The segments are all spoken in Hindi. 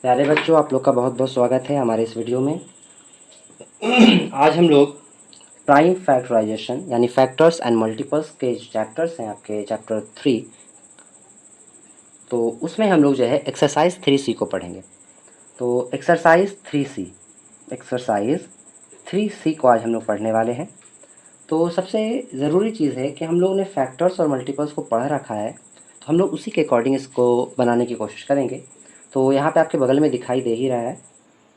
प्यारे बच्चों, आप लोग का बहुत बहुत स्वागत है हमारे इस वीडियो में। आज हम लोग प्राइम फैक्टराइजेशन यानी फैक्टर्स एंड मल्टीपल्स के चैप्टर्स हैं आपके चैप्टर 3। तो उसमें हम लोग जो है एक्सरसाइज 3C को पढ़ेंगे। तो एक्सरसाइज 3C को आज हम लोग पढ़ने वाले हैं। तो सबसे ज़रूरी चीज़ है कि हम लोग ने फैक्टर्स और मल्टीपल्स को पढ़ रखा है, तो हम लोग उसी के अकॉर्डिंग इसको बनाने की कोशिश करेंगे। तो यहाँ पे आपके बगल में दिखाई दे ही रहा है,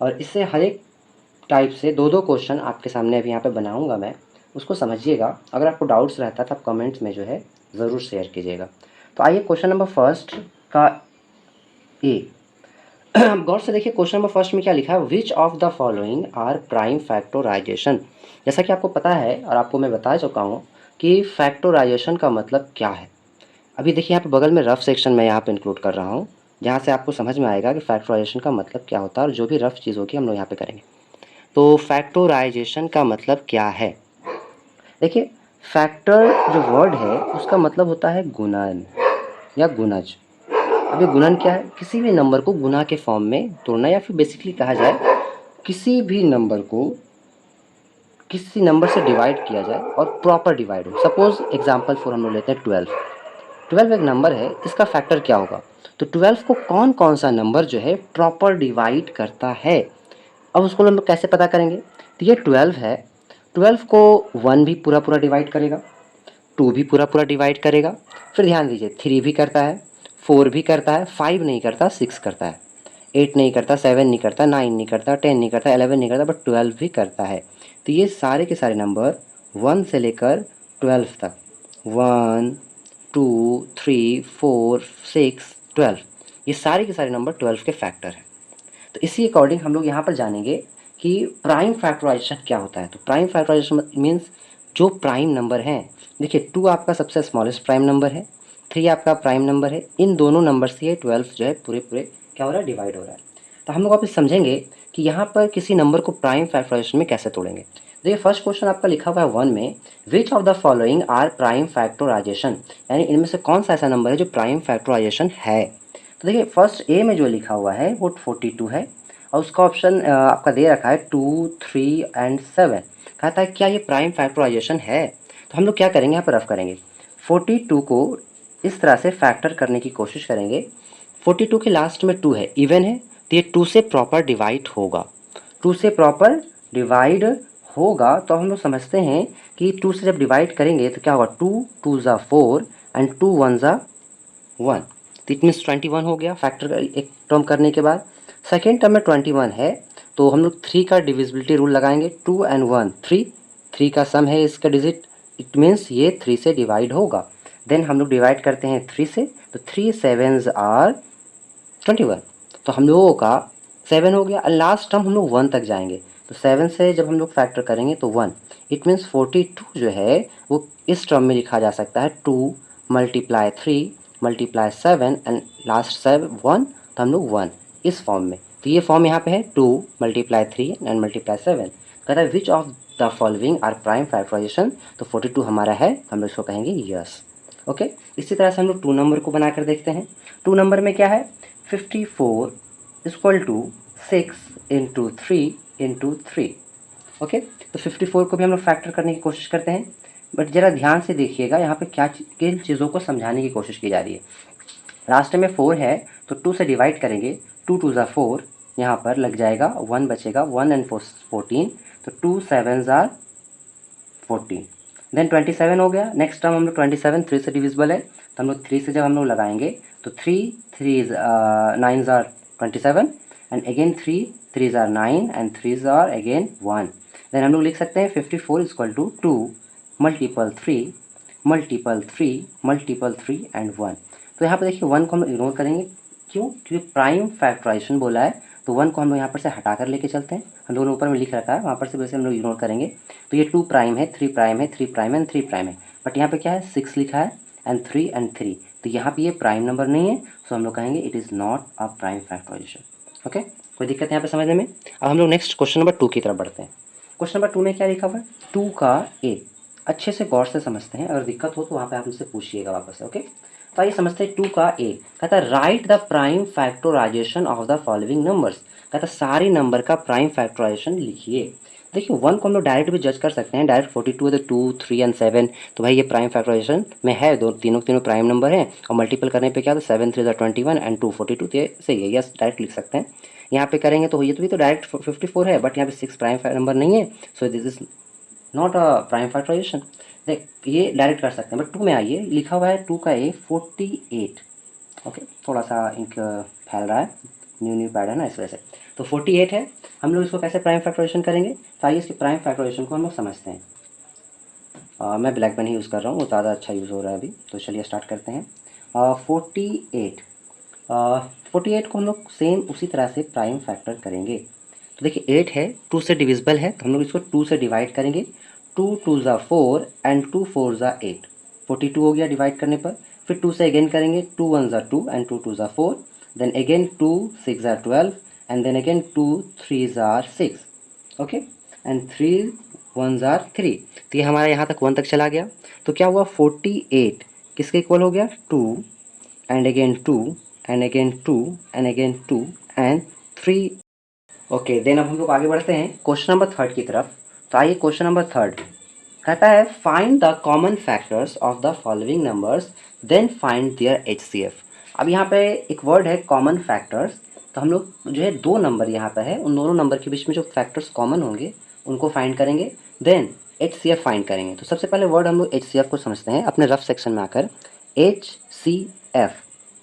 और इससे हर एक टाइप से दो दो क्वेश्चन आपके सामने अभी यहाँ पे बनाऊंगा मैं, उसको समझिएगा। अगर आपको डाउट्स रहता है तो आप कमेंट्स में जो है ज़रूर शेयर कीजिएगा। तो आइए क्वेश्चन नंबर फर्स्ट का ए। गौर से देखिए, क्वेश्चन नंबर फर्स्ट में क्या लिखा है, which of the following are prime factorization. जैसा कि आपको पता है और आपको मैं बता चुका हूँ कि फैक्टराइजेशन का मतलब क्या है। अभी देखिए यहाँ पे बगल में रफ सेक्शन मैं यहाँ पे इंक्लूड कर रहा हूँ, जहाँ से आपको समझ में आएगा कि फैक्टराइजेशन का मतलब क्या होता है, और जो भी रफ चीज़ होगी हम लोग यहाँ पे करेंगे। तो फैक्टराइजेशन का मतलब क्या है। देखिए, फैक्टर जो वर्ड है उसका मतलब होता है गुणन या गुणज। अब ये गुणन क्या है, किसी भी नंबर को गुना के फॉर्म में तोड़ना, या फिर बेसिकली कहा जाए किसी भी नंबर को किसी नंबर से डिवाइड किया जाए और प्रॉपर डिवाइड हो। सपोज एग्जांपल फॉर हम लोग लेते हैं 12। 12 एक नंबर है, इसका फैक्टर क्या होगा। तो 12 को कौन कौन सा नंबर जो है प्रॉपर डिवाइड करता है, अब उसको हम लोग कैसे पता करेंगे। तो ये 12 है, 12 को 1 भी पूरा पूरा डिवाइड करेगा, 2 भी पूरा पूरा डिवाइड करेगा, फिर ध्यान दीजिए 3 भी करता है, 4 भी करता है, 5 नहीं करता, 6 करता है, 8 नहीं करता, 7 नहीं करता, 9 नहीं करता, 10 नहीं करता, 11 नहीं करता, बट 12 भी करता है। तो ये सारे के सारे नंबर 1 से लेकर 12 तक, 1 2 3 4 6 12, ये सारे के सारे नंबर 12 के फैक्टर हैं। तो इसी अकॉर्डिंग हम लोग यहाँ पर जानेंगे कि प्राइम फैक्टराइजेशन क्या होता है। तो प्राइम फैक्टराइजेशन मीन्स जो प्राइम नंबर हैं, देखिए 2 आपका सबसे स्मॉलेस्ट प्राइम नंबर है, 3 आपका प्राइम नंबर है, इन दोनों नंबर से ये 12 जो है पूरे पूरे क्या हो रहा है, डिवाइड हो रहा है। तो हम लोग आप समझेंगे कि यहाँ पर किसी नंबर को प्राइम फैक्टराइजेशन में कैसे तोड़ेंगे। देखिए फर्स्ट क्वेश्चन आपका लिखा हुआ है 1 में, which of the following are prime factorization, यानी इनमें से कौन सा ऐसा नंबर है जो प्राइम फैक्टराइजेशन है। तो देखिए फर्स्ट ए में जो लिखा हुआ है वो 42 है, और उसका ऑप्शन आपका दे रखा है 2 3 एंड 7। कहता है क्या ये प्राइम फैक्टराइजेशन है। तो हम लोग क्या करेंगे, यहाँ पर रफ करेंगे, 42 को इस तरह से फैक्टर करने की कोशिश करेंगे। 42 के लास्ट में 2 है, इवन है, तो ये 2 से प्रॉपर डिवाइड होगा, 2 से प्रॉपर डिवाइड होगा। तो हम लोग समझते हैं कि 2 से जब डिवाइड करेंगे तो क्या होगा, 2 2 ज़ा 4 एंड 2 1 ज़ा 1, तो इट मीन्स 21 हो गया फैक्टर एक टर्म करने के बाद। सेकेंड टर्म में 21 है, तो हम लोग 3 का डिविजिबिलिटी रूल लगाएंगे, 2 एंड 1 3, 3 का सम है इसका डिजिट, इट मीन्स ये 3 से डिवाइड होगा। देन हम लोग डिवाइड करते हैं 3 से, तो 3 7s आर 21, तो हम लोगों का 7 हो गया, और लास्ट टर्म हम लोग 1 तक जाएंगे। तो 7 से जब हम लोग फैक्टर करेंगे तो 1, इट मीन्स 42 जो है वो इस टर्म में लिखा जा सकता है 2 मल्टीप्लाई 3 मल्टीप्लाई 7 एंड लास्ट 1, तो हम लोग 1 इस फॉर्म में। तो ये फॉर्म यहाँ पे है 2 मल्टीप्लाई 3 एंड मल्टीप्लाई 7। कहता है which of the following are prime factorization, तो 42 हमारा है, हम लोग इसको कहेंगे यस। ओके, इसी तरह से हम लोग 2 नंबर को बनाकर देखते हैं। 2 नंबर में क्या है, 54 equal to 6 into 3 into 3। Okay, तो 54 को भी हम लोग फैक्टर करने की कोशिश करते हैं, बट ज़रा ध्यान से देखिएगा यहाँ पे क्या किन चीज़ों को समझाने की कोशिश की जा रही है। लास्ट में 4 है, तो 2 से डिवाइड करेंगे, 2 2 ज़ा 4, यहाँ पर लग जाएगा 1 बचेगा, 1 एंड 4 14, तो 2 7 ज़ा 14, देन 27 हो गया। नेक्स्ट टर्म हम लोग 27 3 से डिविजिबल है, तो हम लोग 3 से जब हम लोग लगाएंगे तो 3 3 9 ज़ार 27 एंड अगेन 3 3 ज़ार 9 एंड 3 ज़ार अगेन 1। देन हम लोग लिख सकते हैं 54 equal to 2 multiple 3 multiple 3 multiple 3 and 1। तो यहाँ पर देखिए 1 को हम लोग इग्नोर करेंगे, क्यों, क्योंकि प्राइम फैक्टराइजेशन बोला है, तो 1 को हम लोग यहाँ पर से हटा कर लेके चलते हैं। हम लोगों ने ऊपर में लिख रखा है, वहाँ पर से वैसे हम लोग इग्नोर करेंगे। तो ये 2 प्राइम है, 3 प्राइम है, 3 प्राइम एंड 3 प्राइम है, बट यहाँ पे क्या है 6 लिखा है एंड 3 एंड 3, तो यहाँ पे ये प्राइम नंबर नहीं है, सो हम लोग कहेंगे it is not a prime factorization. Okay, कोई दिक्कत यहाँ पे समझने में। अब हम लोग नेक्स्ट क्वेश्चन नंबर 2 की तरफ बढ़ते हैं। क्वेश्चन नंबर 2 में क्या लिखा हुआ है, 2 का ए, अच्छे से गौर से समझते हैं, अगर दिक्कत हो तो वहाँ पे आप मुझसे पूछिएगा वापस से। ओके, तो आइए समझते हैं 2 का ए। कहता है write the prime factorization of the following numbers. कहता है सारे नंबर का प्राइम फैक्टराइजेशन लिखिए। देखिए 1 को हम लोग डायरेक्ट भी जज कर सकते हैं, डायरेक्ट 42 है तो 2, 3 एंड 7, तो भाई ये प्राइम फैक्टराइजेशन में है, दो तीनों प्राइम नंबर हैं और मल्टीपल करने पे क्या, तो 7 3 21 एंड 2 42, तो ये सही है, यस डायरेक्ट लिख सकते हैं। यहाँ पे करेंगे तो ये तो भी तो डायरेक्ट 54 है, बट यहाँ पे 6 प्राइम नंबर नहीं है, so this is not a prime factorization. देख ये डायरेक्ट कर सकते हैं, बट 2 में आइए, लिखा हुआ है 2 का ए 48। ओके, थोड़ा सा इंक फैल रहा है, न्यू पैड है ना इस वजह से। तो 48 है, हम लोग इसको कैसे प्राइम फैक्टराइजेशन करेंगे, तो आइए इसके प्राइम फैक्टराइजेशन को हम लोग समझते हैं। मैं ब्लैक पेन ही यूज़ कर रहा हूँ, वो ज़्यादा अच्छा यूज़ हो रहा है अभी, तो चलिए स्टार्ट करते हैं। 48 48 को हम लोग सेम उसी तरह से प्राइम फैक्टर करेंगे। तो देखिए 8 है, 2 से डिविजिबल है, तो हम लोग इसको 2 से डिवाइड करेंगे। 2 2 ज़ा 4 एंड 2 4 ज़ा 8, 42 हो गया डिवाइड करने पर। फिर 2 से अगेन करेंगे, 2 1 ज़ा 2 एंड 2 2 ज़ा 4, देन अगेन 2 6 ज़ा 12 एंड देन अगेन 2 3 ज़ा 6, ओके, एंड 3 1 ज़ा 3। तो ये हमारा यहाँ तक 1 तक चला गया। तो क्या हुआ, 48 किसके इक्वल हो गया, 2 and again 2 and again 2 and again 2 and 3। Okay, then अब हम लोग आगे बढ़ते हैं क्वेश्चन नंबर 3 की तरफ। तो आइए क्वेश्चन नंबर 3 कहता है find the common factors of the following numbers then find their HCF. अब यहाँ पे एक वर्ड है कॉमन फैक्टर्स, तो हम लोग जो है 2 नंबर यहाँ पे है, उन दोनों नंबर के बीच में जो फैक्टर्स कॉमन होंगे उनको फाइंड करेंगे, देन एचसीएफ फाइंड करेंगे। तो सबसे पहले वर्ड हम लोग एचसीएफ को समझते हैं अपने रफ सेक्शन में आकर। HCF,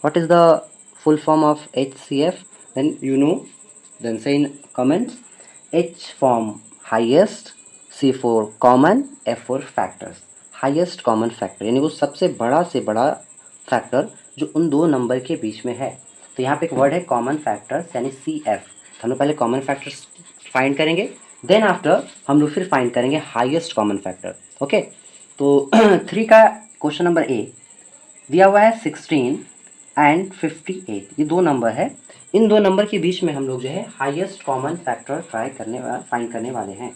what is the full form of HCF, then you know, then say in comments. H form highest, C for common, F for factors। Highest common factor यानी वो सबसे बड़ा से बड़ा फैक्टर जो उन दो नंबर के बीच में है। तो यहाँ पे एक वर्ड है कॉमन फैक्टर्स यानी CF। हम लोग पहले कॉमन फैक्टर्स फाइंड करेंगे, देन आफ्टर हम लोग फिर फाइंड करेंगे हाईएस्ट कॉमन फैक्टर। ओके, तो 3 का क्वेश्चन नंबर ए दिया हुआ है 16 एंड 58, ये 2 नंबर है, इन 2 नंबर के बीच में हम लोग जो है हाईएस्ट कॉमन फैक्टर फाइंड करने वाले हैं।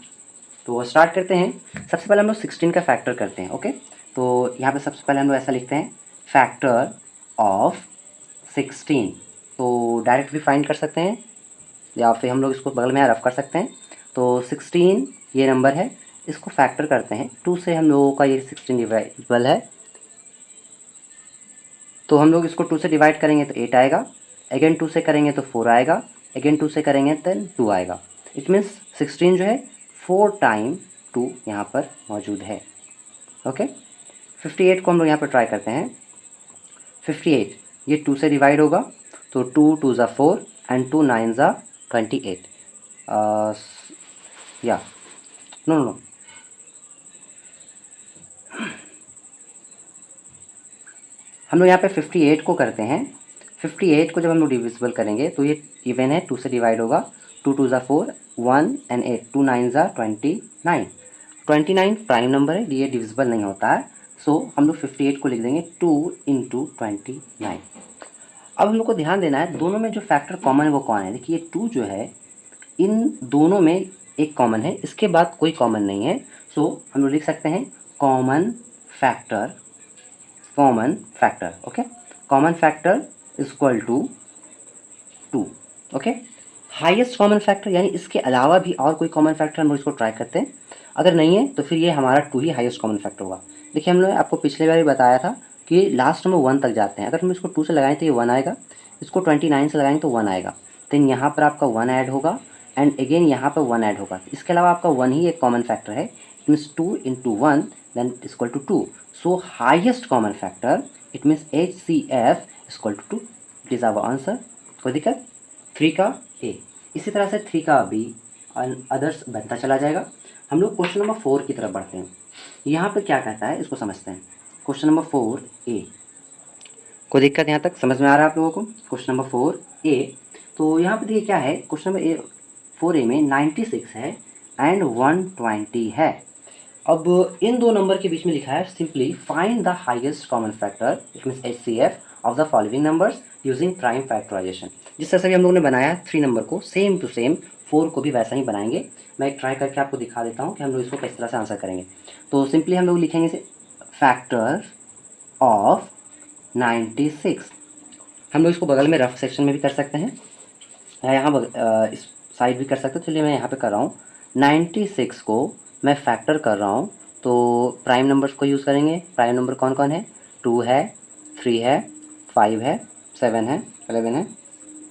तो स्टार्ट करते हैं। सबसे पहले हम लोग 16 का फैक्टर करते हैं। ओके, तो यहाँ पे सबसे पहले हम लोग ऐसा लिखते हैं फैक्टर ऑफ 16, तो डायरेक्ट भी फाइंड कर सकते हैं या फिर हम लोग इसको बगल में रफ कर सकते हैं। तो 16 ये नंबर है, इसको फैक्टर करते हैं 2 से, हम लोगों का ये 16 डिवाइडेबल है, तो हम लोग इसको 2 से डिवाइड करेंगे तो 8 आएगा, अगेन 2 से करेंगे तो 4 आएगा, अगेन 2 से करेंगे तो 2 आएगा। इट मीन्स 16 जो है 4 टाइम 2 यहाँ पर मौजूद है। ओके, 58 को हम लोग यहाँ पर ट्राई करते हैं। 58 ये 2 से डिवाइड होगा, तो 2 2 ज़ा 4 एंड 2 9 ज़ा 28, या नो नो नो, हम लोग यहाँ पे 58 को करते हैं। 58 को जब हम लोग डिविजिबल करेंगे तो ये इवन है, 2 से डिवाइड होगा, 2 2 ज़ा 4 1 एंड 8, 2 9 ज़ा 29, 29 प्राइम नंबर है, ये डिविजिबल नहीं होता है, सो हम लोग 58 को लिख देंगे 2 इंटू 29। अब हम लोग को ध्यान देना है दोनों में जो फैक्टर कॉमन है वो कौन है। देखिए 2 जो है इन दोनों में एक कॉमन है, इसके बाद कोई कॉमन नहीं है, सो हम लोग लिख सकते हैं common factor, okay, common factor is equal to 2। Okay, highest common factor यानी इसके अलावा भी और कोई कॉमन फैक्टर हम लोग इसको ट्राई करते हैं, अगर नहीं है तो फिर ये हमारा 2 ही हाईएस्ट कॉमन फैक्टर होगा। देखिए हमने आपको पिछले बार भी बताया था कि लास्ट में 1 तक जाते हैं, अगर हम इसको 2 से लगाएं तो ये 1 आएगा, इसको 29 से लगाएंगे तो 1 आएगा, देन यहाँ पर आपका 1 ऐड होगा एंड अगेन यहाँ पर 1 ऐड होगा, इसके अलावा आपका 1 ही एक कॉमन फैक्टर है, it means 2 into 1 then equal to 2, so highest common factor it means HCF equal to 2, it is our answer. कोई दिक्कत, 3 का ए। इसी तरह से 3 का बी अदर्स बनता चला जाएगा। हम लोग क्वेश्चन नंबर 4 की तरफ बढ़ते हैं। यहाँ पे क्या कहता है इसको समझते हैं। क्वेश्चन नंबर 4 ए, कोई दिक्कत यहाँ तक समझ में आ रहा है आप लोगों को। क्वेश्चन नंबर 4 ए, तो यहाँ पे देखिए क्या है, क्वेश्चन नंबर 4 ए में 96 है एंड 120 है। अब इन दो नंबर के बीच में लिखा है simply find the highest common factor it means HCF of the following numbers using prime factorization. जिस तरह से भी हम लोगों ने बनाया 3 नंबर को, सेम टू सेम 4 को भी वैसा ही बनाएंगे। मैं एक ट्राई करके आपको दिखा देता हूँ कि हम लोग इसको किस तरह से आंसर करेंगे। तो सिंपली हम लोग लिखेंगे फैक्टर ऑफ 96। हम लोग इसको बगल में रफ सेक्शन में भी कर सकते हैं, यहाँ इस साइड भी कर सकते हैं। चलिए मैं यहाँ पे कर रहा हूँ 96 को मैं फैक्टर कर रहा हूँ, तो प्राइम नंबर्स को यूज़ करेंगे। प्राइम नंबर कौन कौन है? 2 है, 3 है, 5 है, 7 है, 11 है,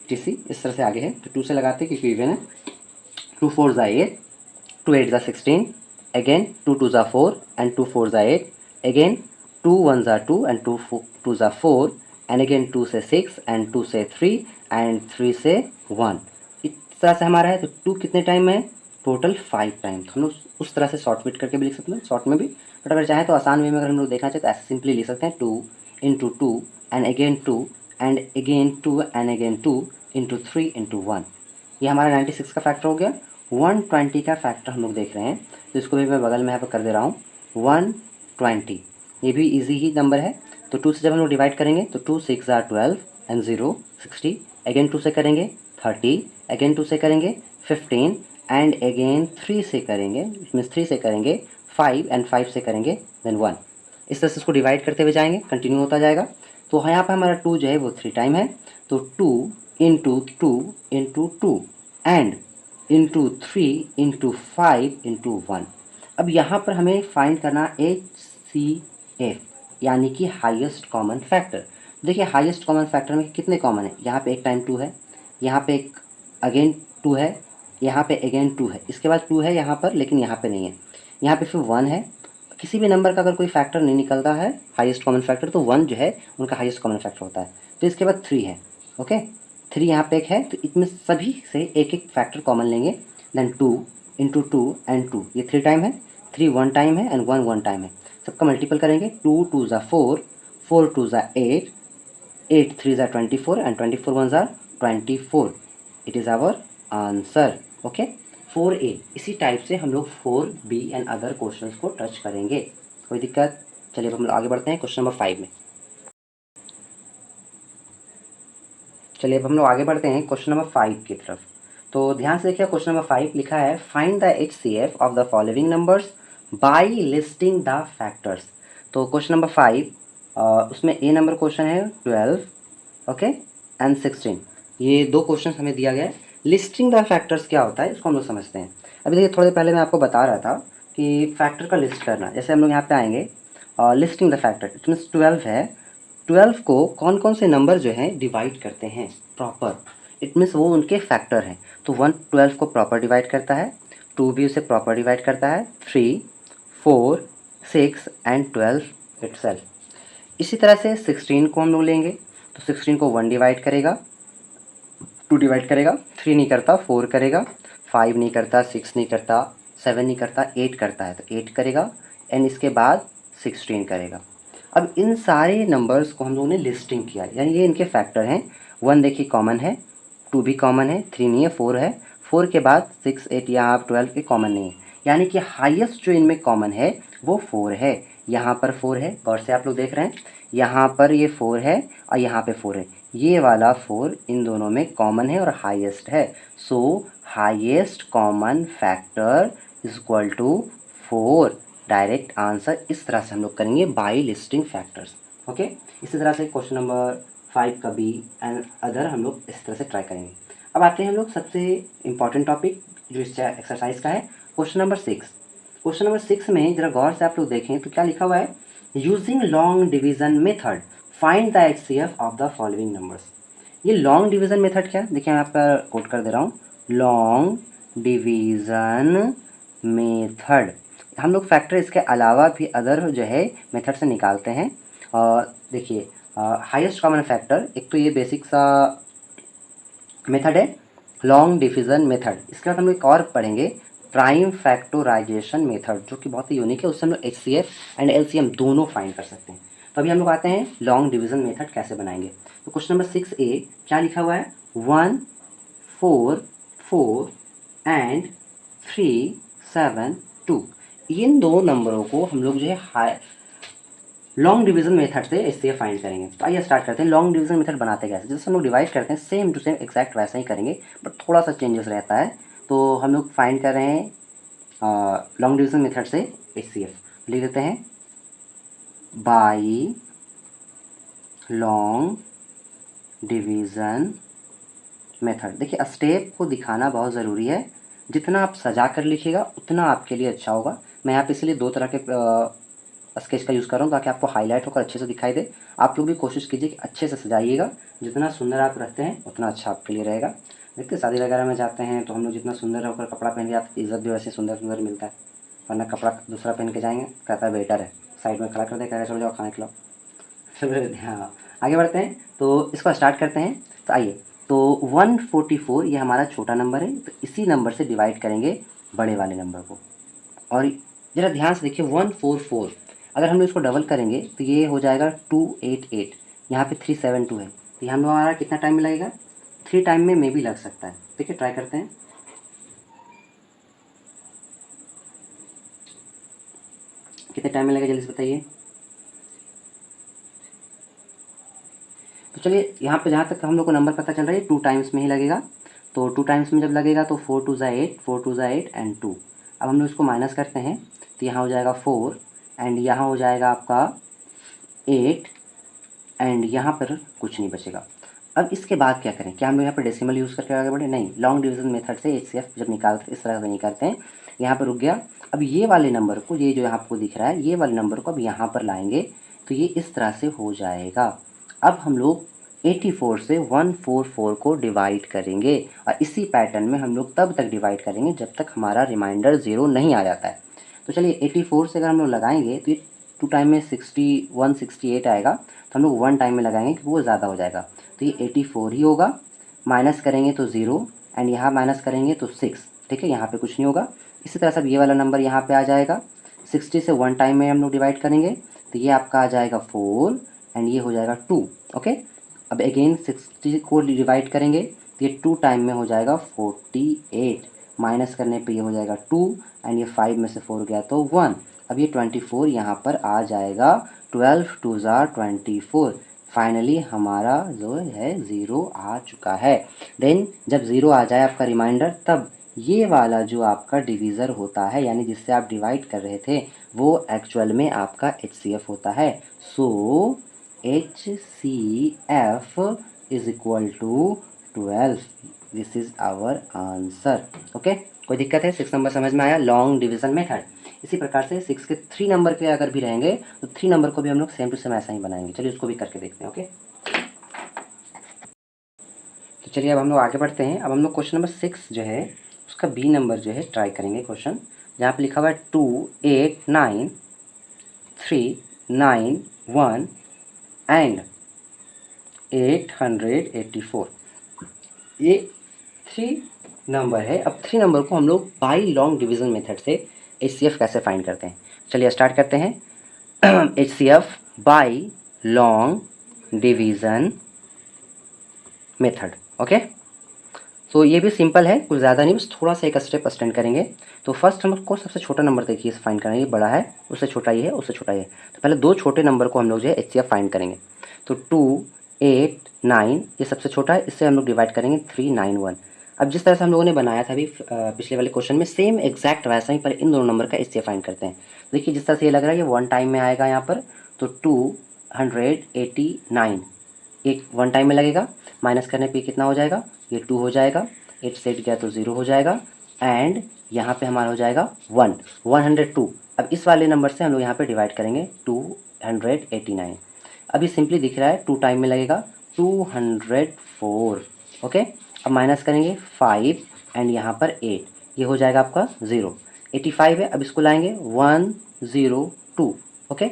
TC इस तरह से आगे है, तो 2 से लगाते हैं क्योंकि इवन है। 2 4 ज़ा 8, 2 8 ज़ा 16, अगेन 2 2 ज़ा 4 एंड 2 4 ज़ा 8, अगेन 2 1 ज़ा 2 एंड 2 ज़ा 4 एंड अगेन 2 से 6 एंड 2 से 3 एंड 3 से 1। इस तरह से हमारा है, तो 2 कितने टाइम में? Total 5 time. तो हम लोग उस तरह से शॉर्ट विट करके भी लिख सकते हैं, शॉर्ट में भी, बट अगर चाहें तो आसान वे में अगर हम लोग देखना चाहें तो ऐसे सिंपली लिख सकते हैं 2 into 2 and again 2 and again 2 and again 2 into 3 into 1। ये हमारा 96 का फैक्टर हो गया। 120 का फैक्टर हम लोग देख रहे हैं, तो इसको भी मैं बगल में यहाँ पर कर दे रहा हूँ 120। ये भी इजी ही नंबर है, तो 2 से जब हम लोग डिवाइड करेंगे तो 2 6 ज़ा 12 एंड 0 60, अगेन 2 से करेंगे 30, अगेन 2 से करेंगे 15 एंड अगेन 3 से करेंगे, मीन्स 3 से करेंगे 5 एंड 5 से करेंगे देन 1। इस तरह से इसको डिवाइड करते हुए जाएंगे, कंटिन्यू होता जाएगा। तो यहाँ पर हमारा 2 जो है वो 3 टाइम है, तो 2 into 2 into 2 and into 3 into 5 into 1। अब यहाँ पर हमें फाइंड करना HCF यानी कि हाईएस्ट कॉमन फैक्टर। देखिए हाईएस्ट कॉमन फैक्टर में कितने कॉमन है? यहाँ पे एक टाइम 2 है, यहाँ पे एक अगेन 2 है, यहाँ पे अगेन 2 है, इसके बाद 2 है यहाँ पर लेकिन यहाँ पे नहीं है, यहाँ पे फिर 1 है। किसी भी नंबर का अगर कोई फैक्टर नहीं निकलता है हाईएस्ट कॉमन फैक्टर, तो 1 जो है उनका हाईएस्ट कॉमन फैक्टर होता है। तो इसके बाद 3 है, ओके 3 यहाँ पे एक है, तो इसमें सभी से एक एक फैक्टर कॉमन लेंगे। देन 2 इंटू 2 एंड 2, ये 3 टाइम है, 3 1 टाइम है एंड 1 1 टाइम है। सबका मल्टीपल करेंगे, 2 2 ज़ा 4, 4 2 ज़ा 8, 8 3 ज़ा 24 एंड 24 1 ज़ा 24। It is our answer, okay 4A। इसी टाइप से हम लोग 4B एंड अदर क्वेश्चंस को टच करेंगे, कोई दिक्कत? चलिए अब हम लोग आगे बढ़ते हैं क्वेश्चन नंबर 5 में। चलिए अब हम लोग आगे बढ़ते हैं क्वेश्चन नंबर 5 की तरफ। तो ध्यान से देखिए, क्वेश्चन नंबर 5 लिखा है find the HCF of the following numbers by listing the factors. तो क्वेश्चन नंबर 5 उसमें ए नंबर क्वेश्चन है 12, ओके एंड 16। ये दो क्वेश्चन हमें दिया गया है। लिस्टिंग द फैक्टर्स क्या होता है इसको हम लोग समझते हैं। अभी देखिए थोड़ी देर पहले मैं आपको बता रहा था कि फैक्टर का लिस्ट करना, जैसे हम लोग यहाँ पे आएंगे listing the factor, it means 12 है, 12 को कौन कौन से नंबर जो हैं डिवाइड करते हैं प्रॉपर, इट मीन्स वो उनके फैक्टर हैं। तो 1 12 को प्रॉपर डिवाइड करता है, 2 भी उसे प्रॉपर डिवाइड करता है, 3 4 6 एंड 12 इटसेल्फ। इसी तरह से 16 को हम लोग लेंगे, तो 16 को 1 डिवाइड करेगा, 2 डिवाइड करेगा, 3 नहीं करता, 4 करेगा, 5 नहीं करता, 6 नहीं करता, 7 नहीं करता, 8 करता है तो 8 करेगा एंड इसके बाद 16 करेगा। अब इन सारे नंबर्स को हम लोगों ने लिस्टिंग किया, यानी ये इनके फैक्टर हैं। 1 देखिए कॉमन है, 2 भी कॉमन है, 3 नहीं है, 4 है, 4 के बाद 6 8 यहाँ 12 के कॉमन नहीं है, यानी कि हाईएस्ट जो इनमें कॉमन है वो 4 है। यहाँ पर 4 है, गौर से आप लोग देख रहे हैं, यहाँ पर ये 4 है और यहाँ पे 4 है, ये वाला 4 इन दोनों में कॉमन है और हाईएस्ट है। So highest common factor is equal to 4। Direct answer इस तरह से हम लोग करेंगे बाय लिस्टिंग फैक्टर्स, ओके। इसी तरह से क्वेश्चन नंबर 5 का भी एंड अदर हम लोग इस तरह से ट्राई करेंगे। अब आते हैं हम लोग सबसे इम्पॉर्टेंट टॉपिक जो इस एक्सरसाइज का है, क्वेश्चन नंबर 6। क्वेश्चन नंबर 6 में जरा गौर से आप लोग देखें तो क्या लिखा हुआ है, using long division method find the HCF of the following numbers. ये लॉन्ग डिवीजन मेथड क्या है, देखिए मैं आपका कोट कर दे रहा हूँ, लॉन्ग डिवीजन मेथड। हम लोग फैक्टर इसके अलावा भी अदर जो है मेथड से निकालते हैं। देखिए हाईएस्ट कॉमन फैक्टर, एक तो ये बेसिक सा मेथड है लॉन्ग डिवीजन मेथड। इसके बाद हम लोग एक और पढ़ेंगे प्राइम फैक्टोराइजेशन मेथड, जो कि बहुत ही यूनिक है, उससे हम लोग HCF एंड LCM दोनों फाइंड कर सकते हैं। तो अभी हम लोग आते हैं लॉन्ग डिवीजन मेथड कैसे बनाएंगे। तो क्वेश्चन नंबर 6A क्या लिखा हुआ है, 1 4 4 एंड 3 7 2। इन दो नंबरों को हम लोग जो है लॉन्ग डिवीजन मेथड से HCF फाइंड करेंगे। तो आइए स्टार्ट करते हैं। लॉन्ग डिवीजन मेथड बनाते कैसे, जैसे हम लोग डिवाइड करते हैं सेम टू सेम एग्जैक्ट वैसा ही करेंगे, बट थोड़ा सा चेंजेस रहता है। तो हम लोग फाइंड कर रहे हैं लॉन्ग डिवीजन मेथड से HCF, लिख देते हैं बाई लॉन्ग डिवीज़न मेथड। देखिए स्टेप को दिखाना बहुत ज़रूरी है, जितना आप सजा कर लिखिएगा उतना आपके लिए अच्छा होगा। मैं यहाँ पे इसलिए दो तरह के स्केच का यूज़ कर रहा हूँ ताकि आपको हाईलाइट होकर अच्छे से दिखाई दे। आप लोग भी कोशिश कीजिए कि अच्छे से सजाइएगा, जितना सुंदर आप रहते हैं उतना अच्छा आपके लिए रहेगा। देखते शादी वगैरह में जाते हैं तो हम लोग जितना सुंदर होकर कपड़ा पहन के, आपकी इज़्ज़त भी वैसे सुंदर सुंदर मिलता है, वरना कपड़ा दूसरा पहन के जाएंगे कहता है बेटर है, साइड में खड़ा कर दे, कह चलो जाओ खाना खिलाओ। हाँ, आगे बढ़ते हैं तो इसको स्टार्ट करते हैं। तो आइए, तो 144 ये हमारा छोटा नंबर है, तो इसी नंबर से डिवाइड करेंगे बड़े वाले नंबर को। और ज़रा ध्यान से देखिए 144 अगर हम लोग इसको डबल करेंगे तो ये हो जाएगा 288। यहाँ पे 372 है, तो यहाँ हमारा कितना टाइम में लगेगा? 3 टाइम में भी लग सकता है। ठीक है, ट्राई करते हैं। कितने टाइम में लगेगा जल्दी से बताइए। तो चलिए यहाँ पे जहाँ तक हम लोग को नंबर पता चल रहा है 2 टाइम्स में ही लगेगा। तो 2 टाइम्स में जब लगेगा तो 4 2 ज़ा 8, 4 2 ज़ा 8 एंड 2। अब हम लोग इसको माइनस करते हैं तो यहाँ हो जाएगा 4 एंड यहाँ हो जाएगा आपका 8 एंड यहाँ पर कुछ नहीं बचेगा। अब इसके बाद क्या करें? क्या हम लोग यहाँ पर डेसिमल यूज़ करके आगे बढ़े? नहीं, लॉन्ग डिवीज़न मेथड से एचसीएफ जब निकालते हैं इस तरह से निकालते हैं। यहाँ पर रुक गया। अब ये वाले नंबर को, ये जो आपको दिख रहा है ये वाले नंबर को अब यहाँ पर लाएंगे तो ये इस तरह से हो जाएगा। अब हम लोग 84 से 144 को डिवाइड करेंगे और इसी पैटर्न में हम लोग तब तक डिवाइड करेंगे जब तक हमारा रिमाइंडर 0 नहीं आ जाता है। तो चलिए 84 से अगर हम लोग लगाएंगे तो ये 2 टाइम में 168 आएगा, तो हम लोग 1 टाइम में लगाएंगे क्योंकि वो ज़्यादा हो जाएगा। तो ये 84 ही होगा, माइनस करेंगे तो 0 एंड यहाँ माइनस करेंगे तो 6। ठीक है, यहाँ पे कुछ नहीं होगा। इसी तरह से अब ये वाला नंबर यहाँ पे आ जाएगा। 60 से 1 टाइम में हम लोग डिवाइड करेंगे तो ये आपका आ जाएगा 4 एंड ये हो जाएगा 2। ओके, अब अगेन 60 को डिवाइड करेंगे तो ये 2 टाइम में हो जाएगा 48, माइनस करने पे ये हो जाएगा 2 एंड ये 5 में से 4 गया तो 1। अब ये 24 यहाँ पर आ जाएगा, 12 2 ज़ा 24। फाइनली हमारा जो है 0 आ चुका है। देन जब 0 आ जाए आपका रिमाइंडर, तब ये वाला जो आपका डिवीज़र होता है यानी जिससे आप डिवाइड कर रहे थे वो एक्चुअल में आपका HCF होता है। So HCF is equal to 12। This is our answer. Okay, कोई दिक्कत है? 6 नंबर समझ में आया, लॉन्ग डिवीज़न मेथड। इसी प्रकार से 6 के 3 नंबर के अगर भी रहेंगे तो 3 नंबर को भी हम लोग सेम टू सेम ऐसा ही बनाएंगे। चलिए उसको भी करके देखते हैं। ओके, तो चलिए अब हम लोग आगे बढ़ते हैं। अब हम लोग क्वेश्चन नंबर 6 जो है उसका बी नंबर जो है ट्राई करेंगे। क्वेश्चन जहाँ पे लिखा हुआ है 2 8 9 3 9 1 एंड 884। ये 3 नंबर है। अब 3 नंबर को हम लोग बाई लॉन्ग डिवीज़न मेथड से HCF कैसे फाइंड करते हैं? चलिए स्टार्ट करते हैं। HCF by long division method. Okay, तो ये भी सिंपल है, कुछ ज़्यादा नहीं, बस थोड़ा सा एक स्टेप एक्सटेंड करेंगे। तो फर्स्ट हम लोग को सबसे छोटा नंबर देखिए फाइंड करना है। ये बड़ा है, उससे छोटा ये है, उससे छोटा ये है। तो पहले 2 छोटे नंबर को हम लोग जो है HCF फाइंड करेंगे। तो 2 8 9 ये सबसे छोटा है, इससे हम लोग डिवाइड करेंगे 3 9 1। अब जिस तरह से हम लोगों ने बनाया था अभी पिछले वाले क्वेश्चन में, सेम एग्जैक्ट वैसा ही, पर इन दोनों नंबर का HCF फाइंड करते हैं। देखिए जिस तरह से ये लग रहा है ये 1 टाइम में आएगा यहाँ पर, तो 289 एक 1 टाइम में लगेगा, माइनस करने पे कितना हो जाएगा? ये 2 हो जाएगा, 8 सेट गया तो 0 हो जाएगा एंड यहाँ पे हमारा हो जाएगा 1 102। अब इस वाले नंबर से हम लोग यहाँ पे डिवाइड करेंगे 289। अभी सिंपली दिख रहा है 2 टाइम में लगेगा 204। ओके, अब माइनस करेंगे 5 एंड यहाँ पर 8, ये हो जाएगा आपका 0। 85 है, अब इसको लाएंगे 102। ओके,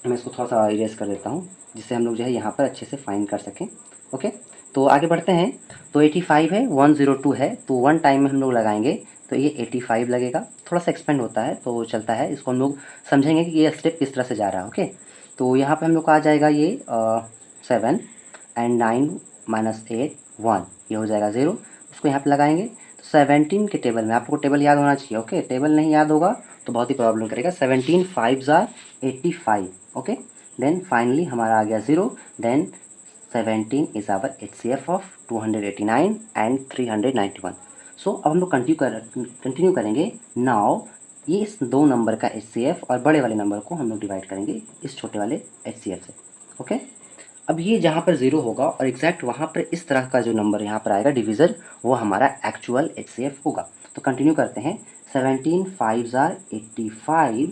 मैं इसको थोड़ा सा इरेज कर देता हूँ जिससे हम लोग जो है यहाँ पर अच्छे से फाइंड कर सकें। ओके, तो आगे बढ़ते हैं। तो 85 है, 102 है, तो 1 टाइम में हम लोग लगाएंगे तो ये 85 लगेगा। थोड़ा सा एक्सपेंड होता है तो चलता है, इसको हम लोग समझेंगे कि ये स्टेप किस तरह से जा रहा है। ओके, तो यहाँ पे हम लोग को आ जाएगा ये 7 एंड 9 माइनस 8 1, ये हो जाएगा 0। उसको यहाँ पे लगाएंगे तो 17 के टेबल में, आपको टेबल याद होना चाहिए। ओके, टेबल नहीं याद होगा तो बहुत ही प्रॉब्लम करेगा। 17 5 ज़ा 85। ओके, देन फाइनली हमारा आ गया 0। Then 17 is our HCF of 289 and 391। So अब हम लोग कंटिन्यू करेंगे। नाउ ये इस 2 नंबर का HCF और बड़े वाले नंबर को हम लोग डिवाइड करेंगे इस छोटे वाले HCF से। ओके, अब ये जहाँ पर ज़ीरो होगा और एग्जैक्ट वहाँ पर इस तरह का जो नंबर यहाँ पर आएगा डिविज़र, वो हमारा एक्चुअल HCF होगा। तो कंटिन्यू करते हैं। 17 5s are 85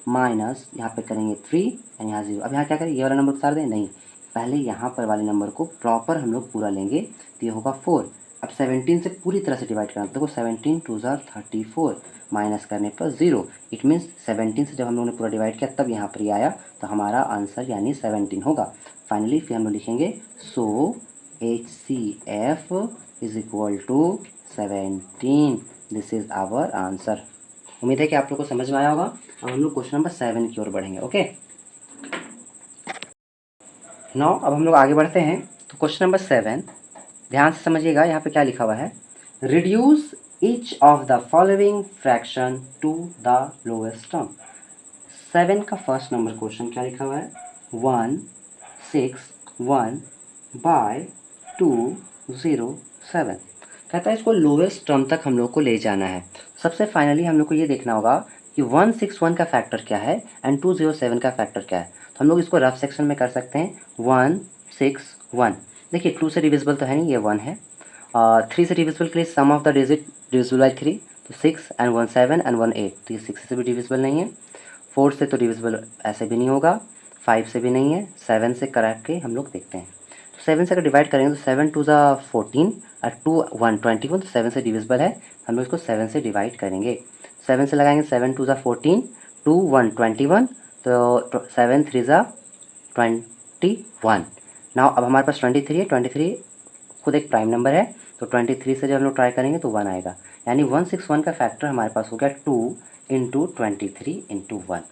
माइनस यहाँ पे करेंगे 3 एंड यहाँ 0। अब यहाँ क्या करें, ये वाला नंबर उतार दें? नहीं, पहले यहाँ पर वाले नंबर को प्रॉपर हम लोग पूरा लेंगे, तो ये होगा 4। अब 17 से पूरी तरह से डिवाइड करना, देखो 17 2s are 34 माइनस करने पर 0। इट मीन्स 17 से जब हम लोगों ने पूरा डिवाइड किया तब यहाँ पर ये आया, तो हमारा आंसर यानी 17 होगा। फाइनली फिर हम लोग लिखेंगे so HCF is equal to 17। This is our answer. उम्मीद है कि आप लोग को समझ में आया होगा। अब हम लोग क्वेश्चन नंबर 7 की ओर बढ़ेंगे। ओके, नाउ अब हम लोग आगे बढ़ते हैं। तो क्वेश्चन नंबर 7 ध्यान से समझिएगा, यहाँ पे क्या लिखा हुआ है। Reduce each of the following fraction to the lowest term. 7 का फर्स्ट नंबर क्वेश्चन क्या लिखा हुआ है, 1 6 1 बाय 2 0 7। कहता है इसको लोएस्ट टर्म तक हम लोग को ले जाना है। सबसे फाइनली हम लोग को ये देखना होगा कि 161 का फैक्टर क्या है एंड 207 का फैक्टर क्या है। तो हम लोग इसको रफ सेक्शन में कर सकते हैं। 1 6 1, देखिए 2 से डिविजिबल तो है नहीं, ये 1 है। 3 से डिविजिबल के लिए sum of the digit divisible by 3, तो 6 एंड 1 7 एंड 1 8, तो ये 6 से भी डिविजिबल नहीं है। 4 से तो डिविजिबल ऐसे भी नहीं होगा, 5 से भी नहीं है, 7 से करा के हम लोग देखते हैं। तो 7 से अगर डिवाइड करेंगे तो 7 2 ज़ा 14 और 2 1 21, तो 7 से डिविजिबल है, हम लोग इसको 7 से डिवाइड करेंगे। 7 से लगाएंगे, 7 2 ज़ा 14, 2 1 21, तो 7 3 ज़ा 21। नाउ अब हमारे पास 23 है, 23 खुद एक प्राइम नंबर है, तो 23 से जब हम लोग ट्राई करेंगे तो 1 आएगा, यानी 161 का फैक्टर हमारे पास हो गया 2 इंटू 23 इंटू 1।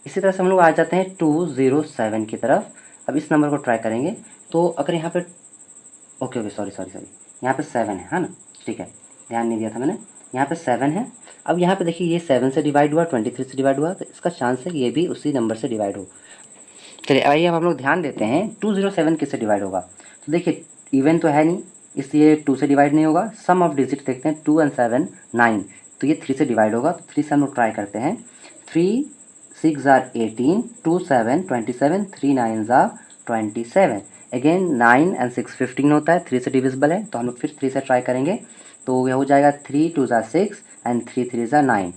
इसी तरह से हम लोग आ जाते हैं 207 की तरफ। अब इस नंबर को ट्राई करेंगे, तो अगर यहाँ पे ओके सॉरी, यहाँ पे 7 है ना, ठीक है, ध्यान नहीं दिया था मैंने, यहाँ पे 7 है। अब यहाँ पे देखिए ये 7 से डिवाइड हुआ, 23 से डिवाइड हुआ, तो इसका चांस है ये भी उसी नंबर से डिवाइड हो। चलिए आइए अब हम लोग ध्यान देते हैं 207 किससे डिवाइड होगा। तो देखिए इवन तो है नहीं, इसलिए 2 से डिवाइड नहीं होगा। सम ऑफ डिजिट देखते हैं, 2 एंड 7 9, तो ये 3 से डिवाइड होगा, तो 3 से हम लोग ट्राई करते हैं। 3 6 आर 18, 2 7 27, 3 9 आर 27। अगेन 9 एंड 6 15 होता है, 3 से डिविजिबल है, तो हम लोग फिर 3 से ट्राई करेंगे, तो यह हो जाएगा 3 2 ज़ा 6 एंड 3 3 ज़ा 9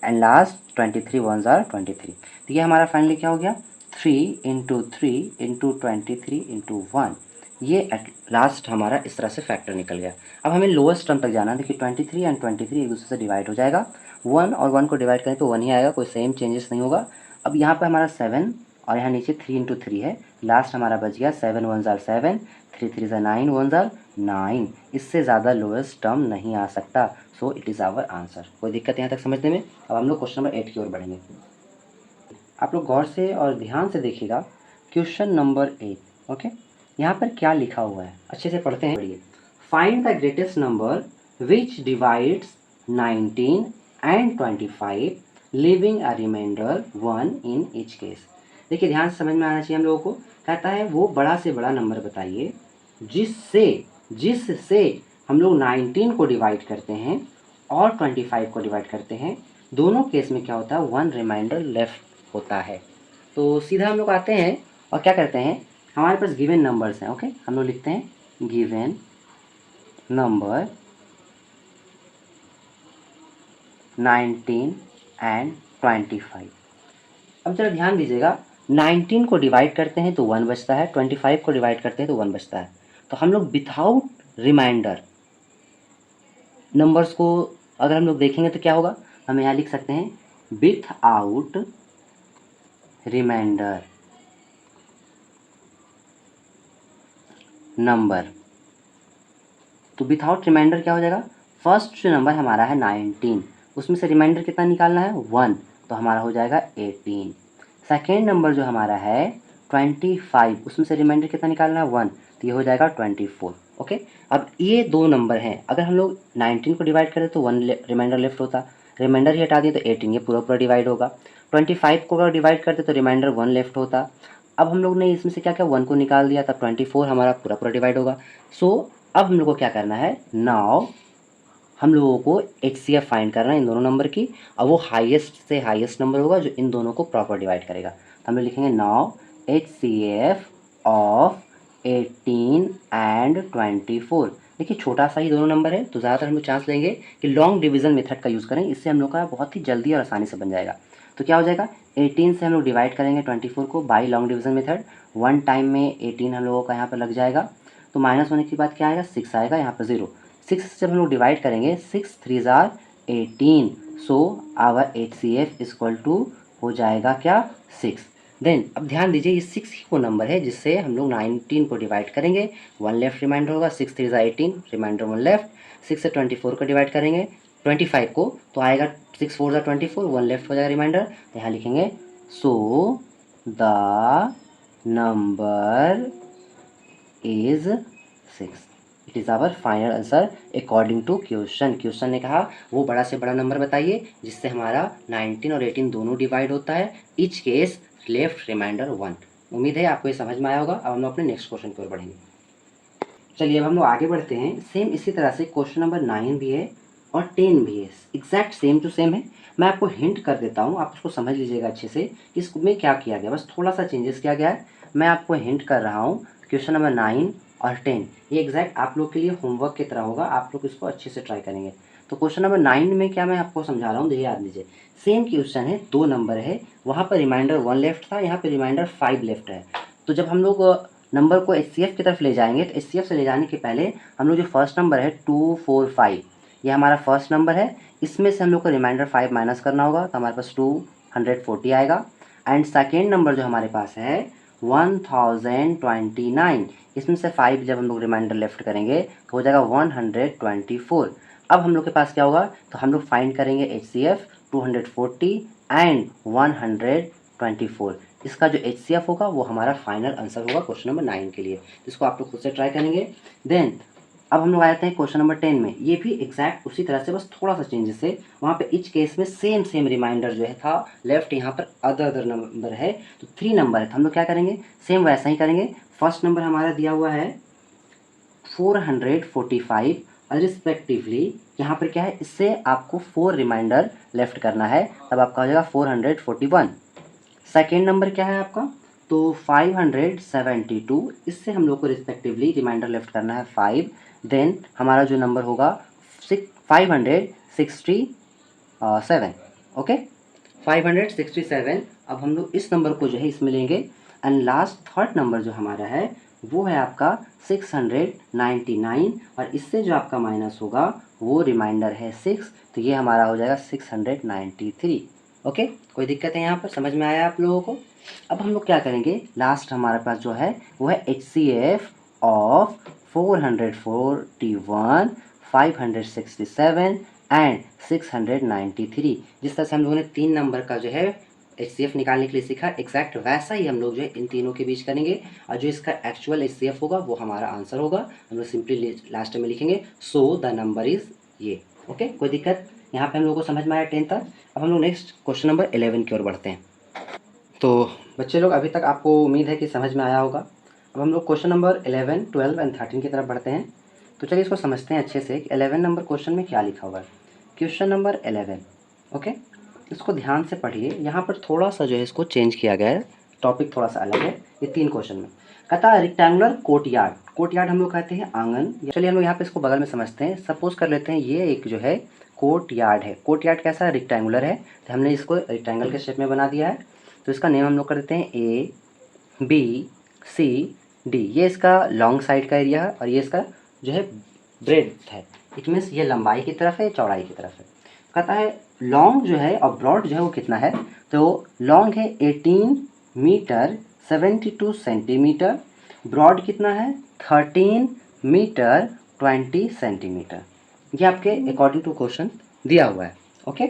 एंड लास्ट 23 1 ज़ा 23। तो ये हमारा फाइनली क्या हो गया, 3 इंटू 3 इंटू 23 इंटू 1। ये एट लास्ट हमारा इस तरह से फैक्टर निकल गया। अब हमें लोएस्ट टर्म तक जाना है। देखिए 23 एंड 23 एक दूसरे से डिवाइड हो जाएगा, 1 और 1 को डिवाइड करें तो 1 ही आएगा, कोई सेम चेंजेस नहीं होगा। अब यहाँ पर हमारा 7 और यहाँ नीचे 3 इंटू 3 है, लास्ट हमारा बच गया 7 1 ज़ार 7, 3 3 ज़ार 9, 1 ज़ार 9। इससे ज़्यादा लोएस्ट टर्म नहीं आ सकता, so it is our answer. कोई दिक्कत यहाँ तक समझने में? अब हम लोग क्वेश्चन नंबर 8 की ओर बढ़ेंगे। आप लोग गौर से और ध्यान से देखिएगा क्वेश्चन नंबर 8। ओके, यहाँ पर क्या लिखा हुआ है, अच्छे से पढ़ते हैं, पढ़िए। Find the greatest number which divides 19 and 25 leaving a remainder 1 in each case. देखिए ध्यान से समझ में आना चाहिए हम लोगों को। कहता है वो बड़ा से बड़ा नंबर बताइए जिससे जिससे हम लोग 19 को डिवाइड करते हैं और 25 को डिवाइड करते हैं, दोनों केस में क्या होता है, 1 रिमाइंडर लेफ्ट होता है। तो सीधा हम लोग आते हैं और क्या करते हैं, हमारे पास गिवन नंबर्स हैं। ओके, हम लोग लिखते हैं गिवन नंबर 19 एंड 25। अब जरा ध्यान दीजिएगा, 19 को डिवाइड करते हैं तो 1 बचता है, 25 को डिवाइड करते हैं तो 1 बचता है। तो हम लोग विथआउट रिमाइंडर नंबर्स को अगर हम लोग देखेंगे तो क्या होगा, हम यहाँ लिख सकते हैं विथआउट रिमाइंडर नंबर। तो विथआउट रिमाइंडर क्या हो जाएगा, फर्स्ट जो नंबर हमारा है 19, उसमें से रिमाइंडर कितना निकालना है, 1, तो हमारा हो जाएगा 18। सेकेंड नंबर जो हमारा है 25, उसमें से रिमाइंडर कितना निकालना है, 1, तो ये हो जाएगा 24। ओके, अब ये दो नंबर हैं, अगर हम लोग 19 को डिवाइड करें तो 1 रिमाइंडर लेफ्ट होता, रिमाइंडर ही हटा दिए तो 18, ये पूरा पूरा डिवाइड होगा। 25 को अगर डिवाइड करते तो रिमाइंडर 1 लेफ्ट होता। अब हम लोग ने इसमें से क्या क्या 1 को निकाल दिया, तब 24 हमारा पूरा पूरा डिवाइड होगा। सो अब हम लोग को क्या करना है, नाउ हम लोगों को HCF फाइंड करना है इन दोनों नंबर की, और वो हाईएस्ट से हाईएस्ट नंबर होगा जो इन दोनों को प्रॉपर डिवाइड करेगा। तो हम लोग लिखेंगे नाउ HCF ऑफ 18 एंड 24। देखिए छोटा सा ही दोनों नंबर है, तो ज़्यादातर हम लोग चांस लेंगे कि लॉन्ग डिवीज़न मेथड का यूज़ करें, इससे हम लोग का बहुत ही जल्दी और आसानी से बन जाएगा। तो क्या हो जाएगा, 18 से हम लोग डिवाइड करेंगे 24 को by long division method, 1 time में 18 हम लोगों का यहाँ पर लग जाएगा, तो माइनस होने के बाद क्या आएगा, 6 आएगा, यहाँ पर 0। 6 से जब हम लोग डिवाइड करेंगे, 6 3 ज़ार 18, so our HCF equal to हो जाएगा क्या, 6। देन अब ध्यान दीजिए, ये 6 ही वो नंबर है जिससे हम लोग 19 को डिवाइड करेंगे, 1 लेफ्ट रिमाइंडर होगा, 6 3 ज़ार 18, रिमाइंडर 1 लेफ्ट। 6 से 24 को डिवाइड करेंगे 25 को, तो आएगा 6 4 ज़ार 24, 1 लेफ्ट हो जाएगा रिमाइंडर, तो यहाँ लिखेंगे so the number is 6। It is our final answer according to question. Question ने कहा वो बड़ा से बड़ा नंबर बताइए जिससे हमारा 19 और 18 दोनों डिवाइड होता है, ईच केस लेफ्ट रिमाइंडर 1। उम्मीद है आपको ये समझ में आया होगा। अब हम लोग अपने नेक्स्ट क्वेश्चन की ओर बढ़ेंगे। चलिए अब हम लोग आगे बढ़ते हैं। सेम इसी तरह से क्वेश्चन नंबर 9 भी है और 10 भी है, एग्जैक्ट सेम टू सेम है। मैं आपको हिंट कर देता हूँ, आप उसको समझ लीजिएगा अच्छे से, इसमें क्या किया गया, बस थोड़ा सा चेंजेस किया गया है। मैं आपको हिंट कर रहा हूँ, क्वेश्चन नंबर 9 और 10 ये एग्जैक्ट आप लोग के लिए होमवर्क की तरह होगा, आप लोग इसको अच्छे से ट्राई करेंगे। तो क्वेश्चन नंबर 9 में क्या मैं आपको समझा रहा हूँ, देखिए याद लीजिए। सेम क्वेश्चन है, 2 नंबर है, वहाँ पर रिमाइंडर 1 लेफ्ट था, यहाँ पर रिमाइंडर 5 लेफ्ट है। तो जब हम लोग नंबर को HCF की तरफ ले जाएंगे, तो HCF से ले जाने के पहले हम लोग जो फर्स्ट नंबर है 2 4 5, ये हमारा फर्स्ट नंबर है, इसमें से हम लोग को रिमाइंडर 5 माइनस करना होगा, तो हमारे पास 240 आएगा। एंड सेकेंड नंबर जो हमारे पास है 1029, इसमें से 5 जब हम लोग रिमाइंडर लेफ्ट करेंगे तो हो जाएगा 124। अब हम लोग के पास क्या होगा, तो हम लोग फाइंड करेंगे HCF 240 एंड 124। इसका जो HCF होगा वो हमारा फाइनल आंसर होगा क्वेश्चन नंबर 9 के लिए। इसको आप लोग खुद से ट्राई करेंगे। देन अब हम लोग आ जाते हैं क्वेश्चन नंबर 10 में। ये भी एग्जैक्ट उसी तरह से, बस थोड़ा सा चेंजेस है। वहाँ पे इच केस में सेम रिमाइंडर जो है था लेफ्ट, यहाँ पर अदर नंबर है, तो 3 नंबर है, तो हम लोग क्या करेंगे, सेम वैसा ही करेंगे। फर्स्ट नंबर हमारा दिया हुआ है 445 और रिस्पेक्टिवली यहाँ पर क्या है, इससे आपको 4 रिमाइंडर लेफ्ट करना है, तब आपका हो जाएगा 441। सेकेंड नंबर क्या है आपका, तो 572, इससे हम लोग को रिस्पेक्टिवली रिमाइंडर लेफ्ट करना है 5। देन हमारा जो नंबर होगा 567, ओके 567। अब हम लोग इस नंबर को जो है इसमें लेंगे, एंड लास्ट थर्ड नंबर जो हमारा है वो है आपका 699, और इससे जो आपका माइनस होगा वो रिमाइंडर है 6, तो ये हमारा हो जाएगा 693। ओके, कोई दिक्कत है यहाँ पर, समझ में आया आप लोगों को। अब हम लोग क्या करेंगे, लास्ट हमारे पास जो है वो है HCF ऑफ 441, 567 एंड 693। जिस तरह से हम लोगों ने 3 नंबर का जो है HCF निकालने के लिए सीखा, एग्जैक्ट वैसा ही हम लोग जो है इन तीनों के बीच करेंगे, और जो इसका एक्चुअल HCF होगा वो हमारा आंसर होगा। हम लोग सिंपली लास्ट में लिखेंगे सो द नंबर इज ये। ओके, कोई दिक्कत यहाँ पे हम लोगों को समझ में आया 10 तक। अब हम लोग नेक्स्ट क्वेश्चन नंबर 11 की ओर बढ़ते हैं। तो बच्चे लोग अभी तक आपको उम्मीद है कि समझ में आया होगा। अब हम लोग क्वेश्चन नंबर 11, 12 एंड 13 की तरफ बढ़ते हैं। तो चलिए इसको समझते हैं अच्छे से कि 11 नंबर क्वेश्चन में क्या लिखा हुआ है। क्वेश्चन नंबर 11, ओके, इसको ध्यान से पढ़िए। यहाँ पर थोड़ा सा जो है इसको चेंज किया गया है, टॉपिक थोड़ा सा अलग है ये 3 क्वेश्चन में। कहता है रेक्टेंगुलर कोर्टयार्ड, कोर्टयार्ड हम लोग कहते हैं आंगन। चलिए हम लोग यहाँ पे इसको बगल में समझते हैं। सपोज कर लेते हैं ये एक जो है कोर्टयार्ड है। कोर्टयार्ड कैसा है, रेक्टेंगुलर है, तो हमने इसको रेक्टेंगल के शेप में बना दिया है। तो इसका नेम हम लोग कर देते हैं ABCD। ये इसका लॉन्ग साइड का एरिया है और ये इसका जो है ब्रेड्थ है। इट मीन्स ये लंबाई की तरफ है, चौड़ाई की तरफ है। कहता है लॉन्ग जो है और ब्रॉड जो है वो कितना है, तो लॉन्ग है 18 मीटर 72 सेंटीमीटर, ब्रॉड कितना है 13 मीटर 20 सेंटीमीटर। ये आपके अकॉर्डिंग टू क्वेश्चन दिया हुआ है। ओके,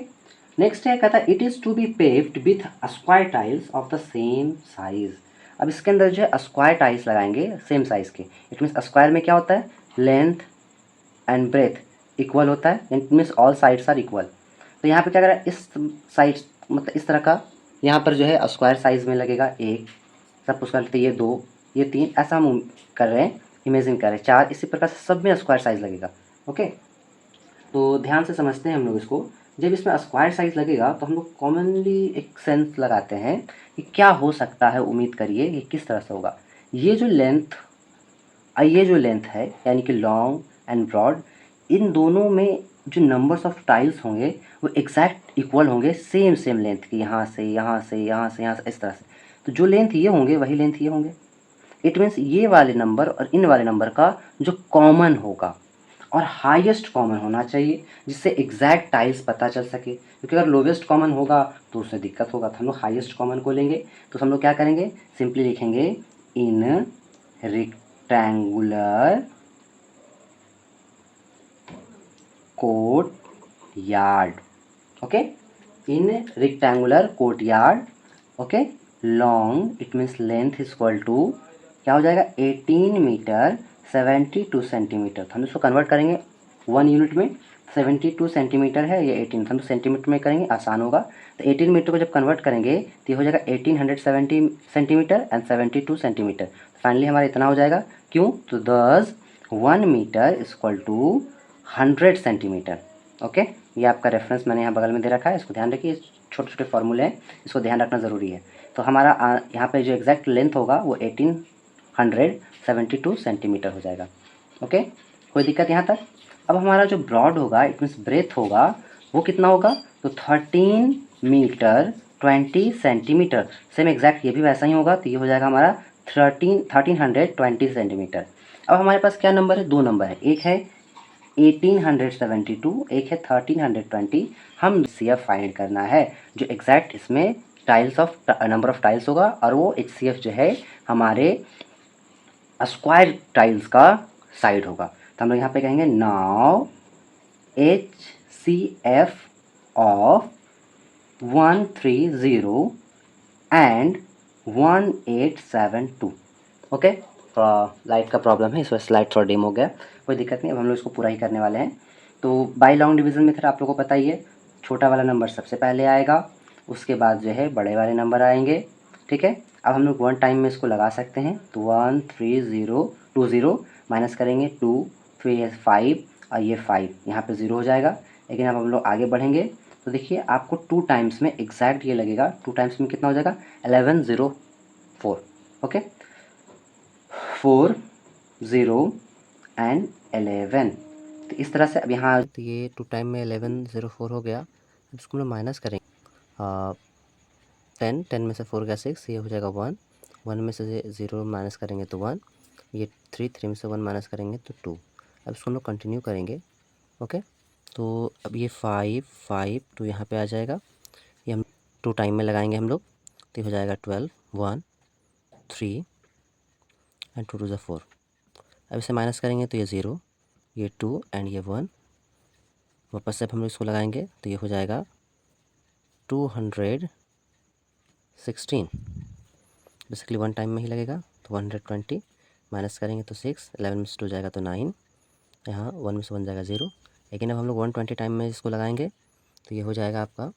नेक्स्ट है, कहता है it is to be paved with square tiles of the same size. अब इसके अंदर जो है स्क्वायर टाइल्स लगाएंगे सेम साइज़ के। इट मीन्स स्क्वायर में क्या होता है, लेंथ एंड ब्रेथ इक्वल होता है, it means all sides are equal. तो यहाँ पे क्या करें, इस साइड मतलब इस तरह का यहाँ पर जो है स्क्वायर साइज में लगेगा 1, सपोज कर लेते ये 2, ये 3, ऐसा हम कर रहे हैं, इमेजिन कर रहे हैं 4, इसी प्रकार से सब में स्क्वायर साइज लगेगा। ओके, तो ध्यान से समझते हैं हम लोग इसको। जब इसमें स्क्वायर साइज लगेगा तो हम लोग कॉमनली एक सेंस लगाते हैं कि क्या हो सकता है, उम्मीद करिए कि किस तरह से होगा। ये जो लेंथ है यानी कि लॉन्ग एंड ब्रॉड, इन दोनों में जो नंबर्स ऑफ टाइल्स होंगे वो एग्जैक्ट इक्वल होंगे, सेम लेंथ की, यहाँ से यहाँ से यहाँ से यहाँ से, इस तरह से। तो जो लेंथ ये होंगे वही लेंथ ये होंगे। इट मीन्स ये वाले नंबर और इन वाले नंबर का जो कॉमन होगा और हाईएस्ट कॉमन होना चाहिए, जिससे एग्जैक्ट टाइल्स पता चल सके। क्योंकि अगर लोवेस्ट कॉमन होगा तो उससे दिक्कत होगा। तो हम लोग हाईएस्ट कॉमन को लेंगे। तो हम लोग क्या करेंगे, सिंपली लिखेंगे in rectangular courtyard. Okay, in rectangular courtyard. Okay, long it means length is equal to क्या हो जाएगा 18 मीटर 72 सेंटीमीटर। तो हम इसको कन्वर्ट करेंगे 1 यूनिट में। 72 सेंटीमीटर है, ये 18 हम सेंटीमीटर में करेंगे, आसान होगा। तो 18 मीटर को जब कन्वर्ट करेंगे तो ये हो जाएगा 1870 सेंटीमीटर एंड 72 सेंटीमीटर। फाइनली हमारा इतना हो जाएगा। क्यों? तो दस 1 metre is equal to 100 centimetre. Okay, ये आपका रेफरेंस मैंने यहाँ बगल में दे रखा है, इसको ध्यान रखिए। छोटे छोटे फॉर्मूले हैं, इसको ध्यान रखना ज़रूरी है। तो हमारा यहाँ पे जो एग्जैक्ट लेंथ होगा वो 1872 सेंटीमीटर हो जाएगा। ओके, कोई दिक्कत यहाँ तक? अब हमारा जो ब्रॉड होगा इट मीन्स ब्रेथ होगा वो कितना होगा, तो 13 मीटर 20 सेंटीमीटर। सेम एग्जैक्ट ये भी वैसा ही होगा। तो ये हो जाएगा हमारा 1320 सेंटीमीटर। अब हमारे पास क्या नंबर है, दो नंबर है, एक है 1872, एक है 1320। हम HCF फाइंड करना है, जो एग्जैक्ट इसमें tiles of number of tiles होगा, और वो HCF जो है हमारे स्क्वायर टाइल्स का साइड होगा। तो हम लोग यहाँ पे कहेंगे now HCF of 130 and 1872। Okay, light का प्रॉब्लम है, इस वजह से लाइट थोड़ा डिम हो गया, कोई दिक्कत नहीं। अब हम लोग इसको पूरा ही करने वाले हैं। तो बाई लॉन्ग डिवीज़न मेथड आप लोगों को पता ही है, छोटा वाला नंबर सबसे पहले आएगा, उसके बाद जो है बड़े वाले नंबर आएंगे। ठीक है, अब हम लोग 1 टाइम में इसको लगा सकते हैं। तो 13020 माइनस करेंगे 2, 3 है 5 और ये 5 यहाँ पे 0 हो जाएगा। लेकिन अब हम लोग आगे बढ़ेंगे तो देखिए आपको 2 टाइम्स में एग्जैक्ट ये लगेगा। 2 टाइम्स में कितना हो जाएगा 1104। Okay, 4 0 and 11। तो इस तरह से अब यहाँ तो ये 2 टाइम में 1104 हो गया। अब इसको हम लोग माइनस करेंगे 10 में से 4 गया 6, ये हो जाएगा 1, 1 में से 0 माइनस करेंगे तो 1, ये 3 में से 1 माइनस करेंगे तो 2। अब इसको हम लोग कंटिन्यू करेंगे। ओके, तो अब ये 5 5 2 यहाँ पे आ जाएगा, ये हम 2 टाइम में लगाएंगे हम लोग। तो हो जाएगा 12 1 3 एंड 2 2 4। अब इसे माइनस करेंगे तो ये 0, ये 2 एंड ये 1। वापस से हम लोग इसको लगाएंगे तो ये हो जाएगा 216। बेसिकली 1 टाइम में ही लगेगा। तो 120 माइनस करेंगे तो 6, 11 में से 2 जाएगा तो 9, यहाँ 1 में से 1 जाएगा 0। लेकिन अब हम लोग 120 टाइम में इसको लगाएंगे तो ये हो जाएगा आपका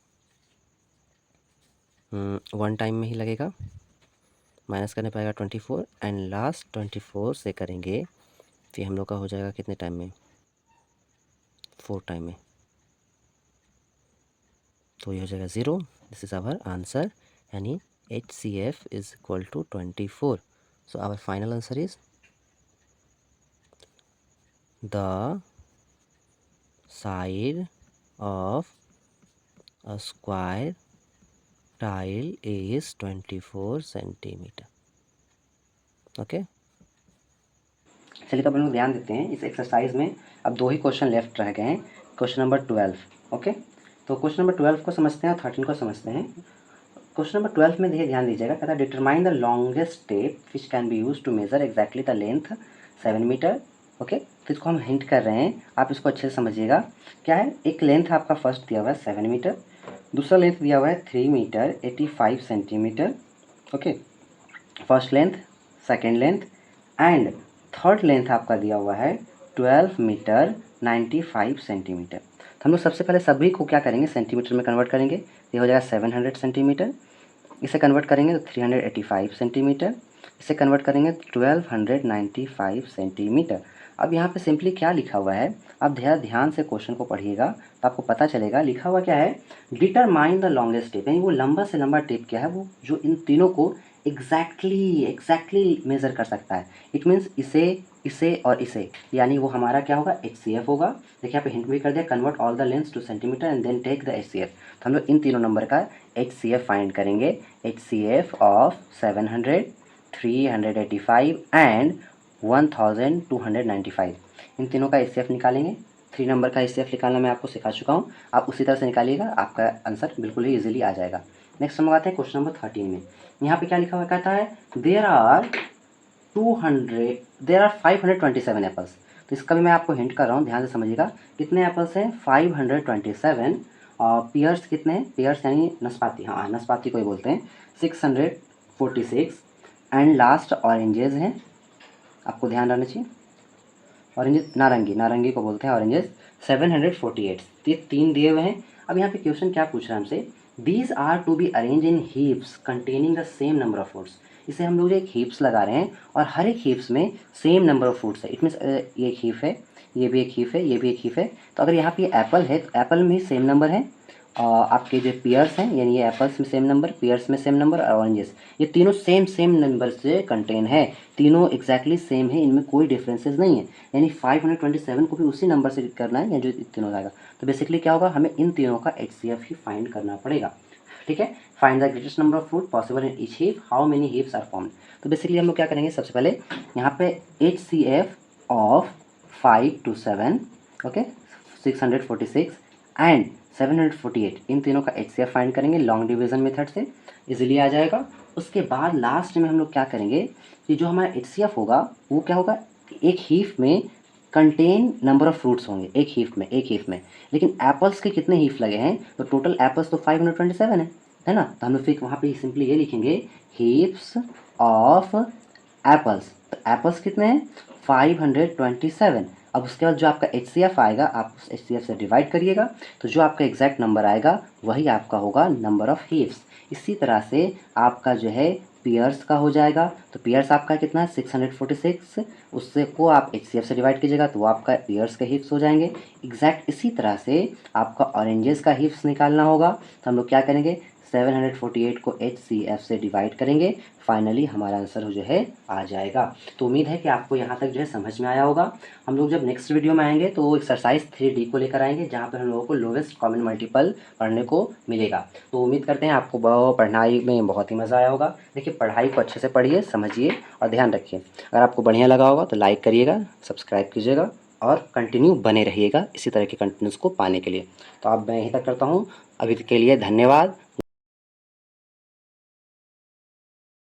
1 टाइम में ही लगेगा, माइनस करने पाएगा 24 एंड लास्ट 24 से करेंगे फिर हम लोग का हो जाएगा कितने टाइम में, 4 टाइम में। तो ये हो जाएगा 0। दिस इज़ आवर आंसर, यानी HCF is equal to 24. So our final answer is the side of a square tile is 24 centimetre. Okay, चलिए तो अब हम लोग ध्यान देते हैं इस एक्सरसाइज में। अब 2 ही क्वेश्चन लेफ्ट रह गए हैं, क्वेश्चन नंबर 12। ओके, तो क्वेश्चन नंबर 12 को समझते हैं और 13 को समझते हैं। क्वेश्चन नंबर 12 में ध्यान दीजिएगा, कहता है determine the longest tape which can be use to measure exactly the length 7 metre. Okay, तो इसको हम हिंट कर रहे हैं, आप इसको अच्छे से समझिएगा। क्या है, एक लेंथ आपका फर्स्ट दिया हुआ है 7 मीटर, दूसरा लेंथ दिया हुआ है 3 metre 85 centimetre. Okay, first length, second length and third length आपका दिया हुआ है 12 मीटर 95 सेंटीमीटर। तो हम लोग सबसे पहले सभी को क्या करेंगे, सेंटीमीटर में कन्वर्ट करेंगे। ये हो जाएगा 700 सेंटीमीटर, इसे कन्वर्ट करेंगे तो 385 सेंटीमीटर, इसे कन्वर्ट करेंगे तो 1295 सेंटीमीटर। अब यहाँ पे सिंपली क्या लिखा हुआ है, आप ध्यान से क्वेश्चन को पढ़िएगा तो आपको पता चलेगा। लिखा हुआ क्या है, डिटरमाइन द लॉन्गेस्ट टेप, यानी वो लंबा से लंबा टेप क्या है वो जो इन तीनों को एग्जैक्टली मेज़र कर सकता है। इट मीन्स इसे, इसे और इसे, यानी वो हमारा क्या होगा, HCF होगा। देखिए यहाँ पे हिंट भी कर दिया, convert all the lengths to centimetre and then take the HCF। तो हम लोग इन तीनों नंबर का HCF फाइंड करेंगे। HCF ऑफ 700, 385 एंड 1295, इन तीनों का HCF निकालेंगे। 3 नंबर का HCF निकालना मैं आपको सिखा चुका हूँ, आप उसी तरह से निकालिएगा, आपका आंसर बिल्कुल ही ईजिली आ जाएगा। नेक्स्ट हम लोग आते हैं क्वेश्चन नंबर 13 में। यहाँ पे क्या लिखा हुआ, कहता है देयर आर 527 एप्पल्स। तो इसका भी मैं आपको हिंट कर रहा हूँ, ध्यान से समझिएगा। कितने एप्पल्स हैं, 527। और पियर्स कितने हैं, पियर्स यानी नाशपाती, हाँ नाशपाती को ही बोलते हैं, 646। एंड लास्ट ऑरेंजेस हैं, आपको ध्यान रहना चाहिए, ऑरेंजेस नारंगी को बोलते हैं ऑरेंजेस, 748। तो ये 3 दिए हुए हैं। अब यहाँ पे क्वेश्चन क्या पूछ रहा है हमसे, these are to be arrange in heaps containing the same number of fruits. इसे हम लोग एक हीप्स लगा रहे हैं और हर एक हीप्स में सेम नंबर ऑफ फ्रूट्स है। इट मीन्स ये एक हीप है, ये भी एक हीप है, ये भी एक हीप है। तो अगर यहाँ पे एप्पल है तो एप्पल में सेम नंबर है। आपके जो पियर्स हैं, यानी ये एप्पल्स में सेम नंबर, पियर्स में सेम नंबर, और ऑरेंजेस, ये तीनों सेम नंबर से कंटेन है। तीनों एग्जैक्टली सेम है, इनमें कोई डिफरेंसेस नहीं है। यानी 527 को भी उसी नंबर से करना है, या जो तीनों जाएगा। तो बेसिकली क्या होगा, हमें इन तीनों का HCF ही फाइंड करना पड़ेगा। ठीक है, find the greatest number of fruit possible in each heap, how many heaps are formed. तो बेसिकली हम लोग क्या करेंगे, सबसे पहले यहाँ पे HCF of 5 to 7, okay, 646 and 748, इन तीनों का HCF फाइंड करेंगे लॉन्ग डिवीजन मेथड से, इजीली आ जाएगा। उसके बाद लास्ट में हम लोग क्या करेंगे कि जो हमारा HCF होगा वो क्या होगा, एक हीप में कंटेन नंबर ऑफ फ्रूट्स होंगे, एक हीप में। लेकिन एप्पल्स के कितने हीप लगे हैं, तो टोटल एप्पल्स तो 527 है ना। तो हम लोग फिर वहाँ पे सिंपली ये लिखेंगे, हीप्स ऑफ एप्पल्स। तो एप्पल्स कितने हैं, 527। अब उसके बाद जो आपका HCF आएगा, आप उस HCF से डिवाइड करिएगा, तो जो आपका एग्जैक्ट नंबर आएगा वही आपका होगा नंबर ऑफ हीप्स। इसी तरह से आपका जो है पियर्स का हो जाएगा। तो पियर्स आपका कितना है, 646, उससे को आप HCF से डिवाइड कीजिएगा तो वो आपका पियर्स के हिप्स हो जाएंगे। एग्जैक्ट इसी तरह से आपका ऑरेंजेस का हिप्स निकालना होगा। तो हम लोग क्या करेंगे, 748 को HCF से डिवाइड करेंगे, फाइनली हमारा आंसर जो है आ जाएगा। तो उम्मीद है कि आपको यहाँ तक जो है समझ में आया होगा। हम लोग जब नेक्स्ट वीडियो में आएंगे तो एक्सरसाइज 3D को लेकर आएंगे, जहाँ पर हम लोगों को लोवेस्ट कॉमन मल्टीपल पढ़ने को मिलेगा। तो उम्मीद करते हैं आपको पढ़ाई में बहुत ही मज़ा आया होगा। देखिए, पढ़ाई को अच्छे से पढ़िए, समझिए और ध्यान रखिए। अगर आपको बढ़िया लगा होगा तो लाइक करिएगा, सब्सक्राइब कीजिएगा और कंटिन्यू बने रहिएगा इसी तरह के कंटेंट्स को पाने के लिए। तो अब मैं यहीं तक करता हूँ, अभी के लिए धन्यवाद।